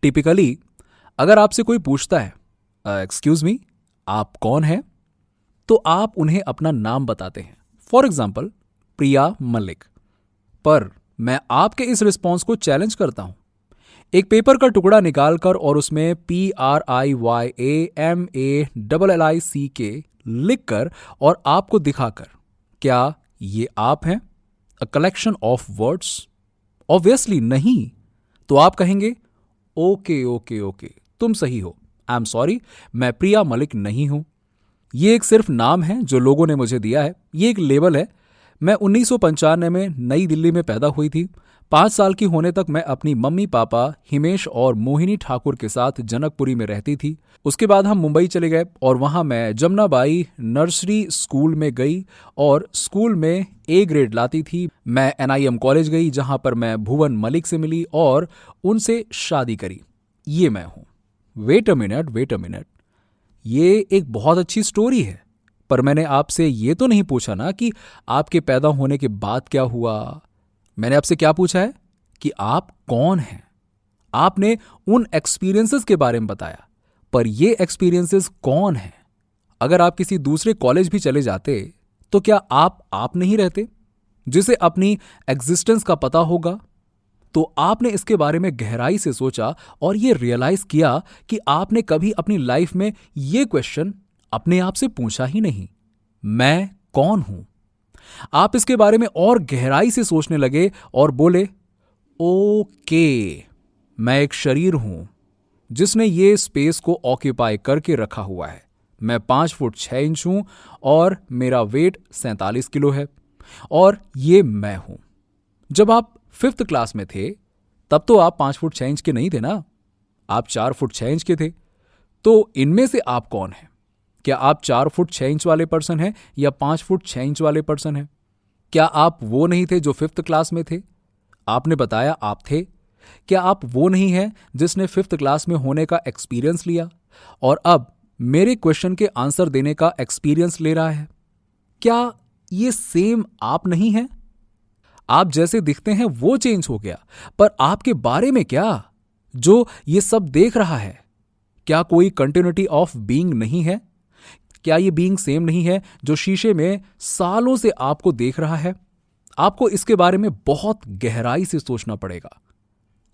Typically अगर आपसे कोई पूछता है एक्सक्यूज मी, आप कौन हैं, तो आप उन्हें अपना नाम बताते हैं। फॉर एग्जाम्पल प्रिया मलिक। पर मैं आपके इस रिस्पॉन्स को चैलेंज करता हूं। एक पेपर का टुकड़ा निकालकर और उसमें PRIYAMALLICK लिखकर और आपको दिखाकर, क्या ये आप हैं? A collection of words? Obviously नहीं। तो आप कहेंगे ओके ओके ओके, तुम सही हो, आई एम सॉरी, मैं प्रिया मलिक नहीं हूं। ये एक सिर्फ नाम है जो लोगों ने मुझे दिया है, ये एक लेबल है। मैं 1995 में नई दिल्ली में पैदा हुई थी। 5 साल की होने तक मैं अपनी मम्मी पापा हिमेश और मोहिनी ठाकुर के साथ जनकपुरी में रहती थी। उसके बाद हम मुंबई चले गए और वहां मैं जमुनाबाई नर्सरी स्कूल में गई और स्कूल में A ग्रेड लाती थी। मैं NIM कॉलेज गई जहां पर मैं भुवन मलिक से मिली और उनसे शादी करी। ये मैं हूं। वेट अ मिनट, ये एक बहुत अच्छी स्टोरी है, पर मैंने आपसे ये तो नहीं पूछा ना कि आपके पैदा होने के बाद क्या हुआ। मैंने आपसे क्या पूछा है कि आप कौन हैं। आपने उन एक्सपीरियंसेस के बारे में बताया, पर ये एक्सपीरियंसेस कौन हैं? अगर आप किसी दूसरे कॉलेज भी चले जाते तो क्या आप नहीं रहते, जिसे अपनी एग्जिस्टेंस का पता होगा? तो आपने इसके बारे में गहराई से सोचा और ये रियलाइज किया कि आपने कभी अपनी लाइफ में ये क्वेश्चन अपने आप से पूछा ही नहीं, मैं कौन हूं? आप इसके बारे में और गहराई से सोचने लगे और बोले ओके, मैं एक शरीर हूं जिसने ये स्पेस को ऑक्यूपाई करके रखा हुआ है। मैं 5 फुट 6 इंच हूं और मेरा वेट 47 किलो है और ये मैं हूं। जब आप 5th क्लास में थे तब तो आप 5 फुट 6 इंच के नहीं थे ना, आप 4 फुट 6 इंच के थे। तो इनमें से आप कौन हैं? क्या आप 4 फुट 6 इंच वाले पर्सन हैं या 5 फुट 6 इंच वाले पर्सन हैं? क्या आप वो नहीं थे जो 5th क्लास में थे? आपने बताया आप थे। क्या आप वो नहीं हैं जिसने 5th क्लास में होने का एक्सपीरियंस लिया और अब मेरे क्वेश्चन के आंसर देने का एक्सपीरियंस ले रहा है? क्या ये सेम आप नहीं हैं? आप जैसे दिखते हैं वो चेंज हो गया, पर आपके बारे में क्या, जो ये सब देख रहा है? क्या कोई कंटिन्यूटी ऑफ बीइंग नहीं है? क्या ये बीइंग सेम नहीं है जो शीशे में सालों से आपको देख रहा है? आपको इसके बारे में बहुत गहराई से सोचना पड़ेगा।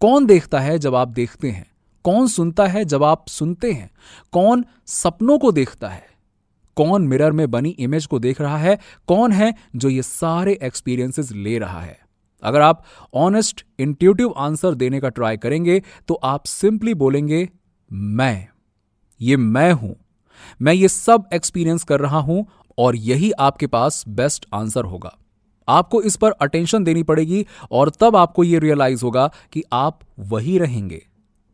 कौन देखता है जब आप देखते हैं? कौन सुनता है जब आप सुनते हैं? कौन सपनों को देखता है? कौन मिरर में बनी इमेज को देख रहा है? कौन है जो ये सारे एक्सपीरियंसेस ले रहा है? अगर आप ऑनेस्ट इंट्यूटिव आंसर देने का ट्राई करेंगे तो आप सिंपली बोलेंगे ये मैं हूं, मैं ये सब एक्सपीरियंस कर रहा हूं और यही आपके पास बेस्ट आंसर होगा। आपको इस पर अटेंशन देनी पड़ेगी और तब आपको यह रियलाइज होगा कि आप वही रहेंगे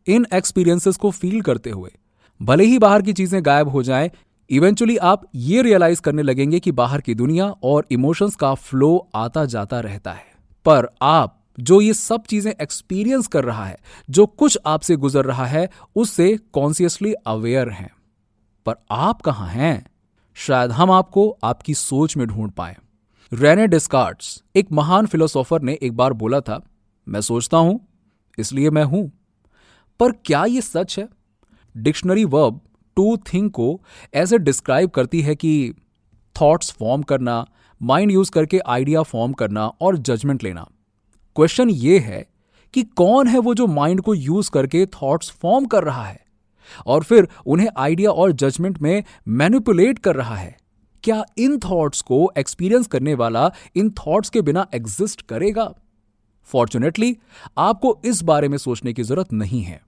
इन एक्सपीरियंसेस को फील करते हुए। भले ही बाहर की चीजें गायब हो जाएं, इवेंचुअली आप ये रियलाइज करने लगेंगे कि बाहर की दुनिया और इमोशंस का फ्लो आता जाता रहता है। पर आप जो ये सब चीजें एक्सपीरियंस कर रहा है, जो कुछ आपसे गुजर रहा है, उससे कॉन्शियसली अवेयर हैं। पर आप कहां हैं? शायद हम आपको आपकी सोच में ढूंढ पाए। रेने डेस्कार्ट्स, एक महान फिलोसोफर, ने एक बार बोला था, मैं सोचता हूं इसलिए मैं हूं। पर क्या यह सच है? डिक्शनरी वर्ब टू थिंक को ऐसे डिस्क्राइब करती है कि थॉट्स फॉर्म करना, माइंड यूज करके आइडिया फॉर्म करना और जजमेंट लेना। क्वेश्चन ये है कि कौन है वो जो माइंड को यूज करके थॉट्स फॉर्म कर रहा है और फिर उन्हें आइडिया और जजमेंट में मैनिपुलेट कर रहा है? क्या इन थॉट्स को एक्सपीरियंस करने वाला इन थॉट्स के बिना एग्जिस्ट करेगा? फॉर्चुनेटली आपको इस बारे में सोचने की जरूरत नहीं है।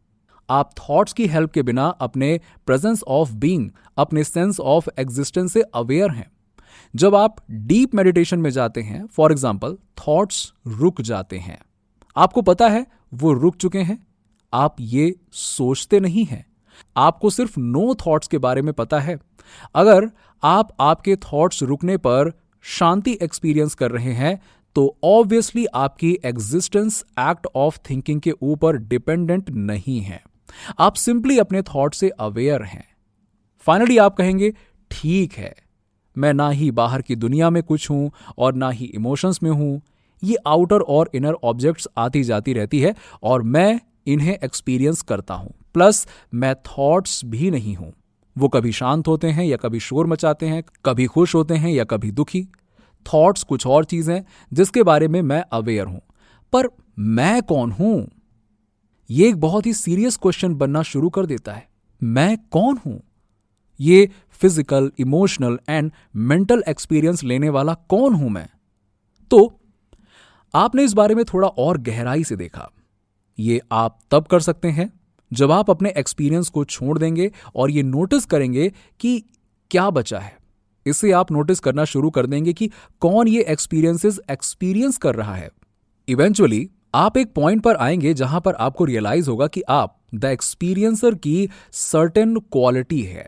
आप थॉट्स की हेल्प के बिना अपने प्रेजेंस ऑफ बीइंग, अपने सेंस ऑफ एग्जिस्टेंस से अवेयर हैं। जब आप डीप मेडिटेशन में जाते हैं, फॉर एग्जाम्पल, थॉट्स रुक जाते हैं। आपको पता है वो रुक चुके हैं। आप ये सोचते नहीं हैं। आपको सिर्फ नो थॉट्स के बारे में पता है। अगर आप आपके थॉट्स रुकने पर शांति एक्सपीरियंस कर रहे हैं तो ऑब्वियसली आपकी एग्जिस्टेंस एक्ट ऑफ थिंकिंग के ऊपर डिपेंडेंट नहीं है। आप सिंपली अपने थॉट से अवेयर हैं। फाइनली आप कहेंगे, ठीक है, मैं ना ही बाहर की दुनिया में कुछ हूं और ना ही इमोशंस में हूं। ये आउटर और इनर ऑब्जेक्ट्स आती जाती रहती है और मैं इन्हें एक्सपीरियंस करता हूं। प्लस मैं थॉट्स भी नहीं हूं। वो कभी शांत होते हैं या कभी शोर मचाते हैं, कभी खुश होते हैं या कभी दुखी। थॉट्स कुछ और चीज हैं जिसके बारे में मैं अवेयर हूं, पर मैं कौन हूं? ये एक बहुत ही सीरियस क्वेश्चन बनना शुरू कर देता है। मैं कौन हूं? ये physical, emotional and mental experience लेने वाला कौन हूं मैं? तो आपने इस बारे में थोड़ा और गहराई से देखा। ये आप तब कर सकते हैं जब आप अपने एक्सपीरियंस को छोड़ देंगे और ये नोटिस करेंगे कि क्या बचा है। इससे आप नोटिस करना शुरू कर देंगे कि कौन ये एक्सपीरियंसेस एक्सपीरियंस कर रहा है। इवेंचुअली आप एक पॉइंट पर आएंगे जहां पर आपको रियलाइज होगा कि आप द एक्सपीरियंसर की सर्टेन क्वालिटी है।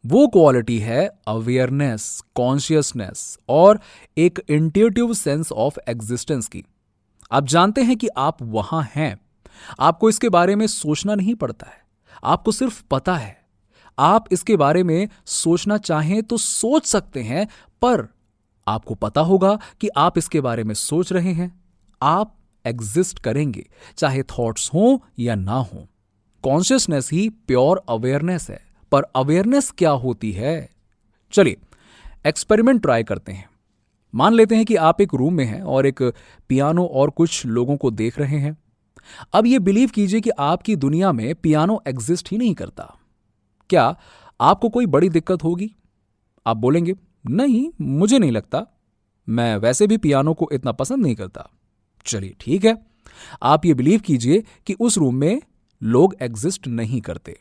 वो क्वालिटी है अवेयरनेस, कॉन्शियसनेस और एक इंट्यूटिव सेंस ऑफ एग्जिस्टेंस की। आप जानते हैं कि आप वहां हैं। आपको इसके बारे में सोचना नहीं पड़ता है, आपको सिर्फ पता है। आप इसके बारे में सोचना चाहें तो सोच सकते हैं, पर आपको पता होगा कि आप इसके बारे में सोच रहे हैं। आप एग्जिस्ट करेंगे, चाहे थॉट्स हों या ना हों। कॉन्शियसनेस ही प्योर अवेयरनेस है। पर अवेयरनेस क्या होती है? चलिए एक्सपेरिमेंट ट्राई करते हैं। मान लेते हैं कि आप एक रूम में हैं और एक पियानो और कुछ लोगों को देख रहे हैं। अब यह बिलीव कीजिए कि आपकी दुनिया में पियानो एग्जिस्ट ही नहीं करता। क्या आपको कोई बड़ी दिक्कत होगी? आप बोलेंगे, नहीं, मुझे नहीं लगता, मैं वैसे भी पियानो को इतना पसंद नहीं करता। चलिए ठीक है, आप ये बिलीव कीजिए कि उस रूम में लोग एग्जिस्ट नहीं करते।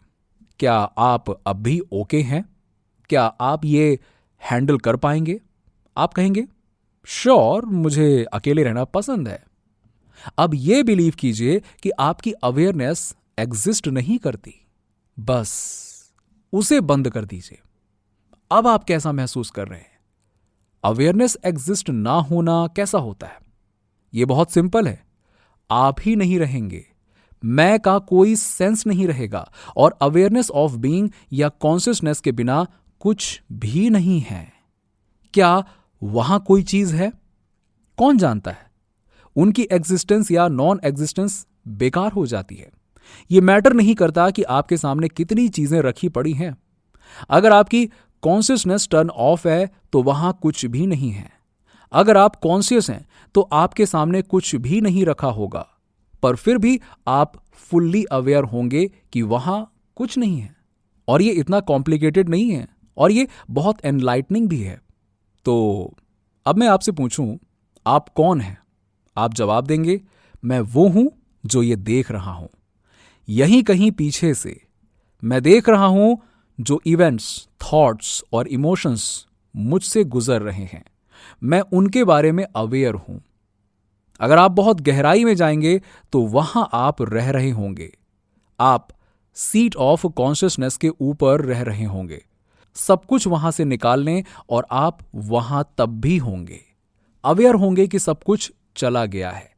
क्या आप अब भी ओके हैं? क्या आप ये हैंडल कर पाएंगे? आप कहेंगे, श्योर, मुझे अकेले रहना पसंद है। अब यह बिलीव कीजिए कि आपकी अवेयरनेस एग्जिस्ट नहीं करती, बस उसे बंद कर दीजिए। अब आप कैसा महसूस कर रहे हैं? अवेयरनेस एग्जिस्ट ना होना कैसा होता है? यह बहुत सिंपल है। आप ही नहीं रहेंगे, मैं का कोई सेंस नहीं रहेगा और अवेयरनेस ऑफ बीइंग या कॉन्शियसनेस के बिना कुछ भी नहीं है। क्या वहां कोई चीज है? कौन जानता है? उनकी एग्जिस्टेंस या नॉन एग्जिस्टेंस बेकार हो जाती है। यह मैटर नहीं करता कि आपके सामने कितनी चीजें रखी पड़ी हैं। अगर आपकी कॉन्शियसनेस टर्न ऑफ है तो वहां कुछ भी नहीं है। अगर आप कॉन्शियस हैं तो आपके सामने कुछ भी नहीं रखा होगा, पर फिर भी आप फुल्ली अवेयर होंगे कि वहां कुछ नहीं है। और ये इतना कॉम्प्लिकेटेड नहीं है और ये बहुत एनलाइटनिंग भी है। तो अब मैं आपसे पूछूं, आप कौन हैं? आप जवाब देंगे, मैं वो हूं जो ये देख रहा हूं। यहीं कहीं पीछे से मैं देख रहा हूं जो इवेंट्स, थॉट्स और इमोशंस मुझसे गुजर रहे हैं। मैं उनके बारे में अवेयर हूं। अगर आप बहुत गहराई में जाएंगे तो वहां आप रह रहे होंगे। आप सीट ऑफ कॉन्शियसनेस के ऊपर रह रहे होंगे। सब कुछ वहां से निकाल लें और आप वहां तब भी होंगे। अवेयर होंगे कि सब कुछ चला गया है,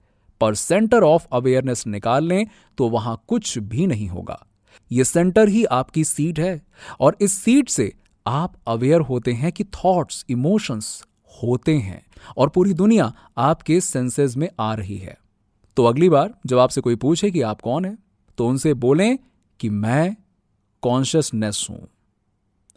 पर सेंटर ऑफ अवेयरनेस निकाल लें तो वहां कुछ भी नहीं होगा। यह सेंटर ही आपकी सीट है और इस सीट से आप अवेयर होते हैं कि थॉट्स, इमोशंस होते हैं और पूरी दुनिया आपके सेंसेस में आ रही है। तो अगली बार जब आपसे कोई पूछे कि आप कौन हैं, तो उनसे बोलें कि मैं कॉन्शियसनेस हूं।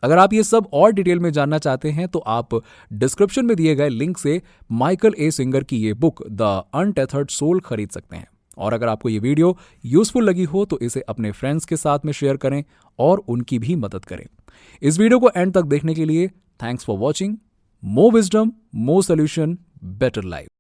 अगर आप ये सब और डिटेल में जानना चाहते हैं तो आप डिस्क्रिप्शन में दिए गए लिंक से माइकल ए सिंगर की ये बुक द अनटेथर्ड सोल खरीद सकते हैं। और अगर आपको ये वीडियो यूजफुल लगी हो तो इसे अपने फ्रेंड्स के साथ में शेयर करें और उनकी भी मदद करें। इस वीडियो को एंड तक देखने के लिए thanks for watching. More wisdom, more solution, better life.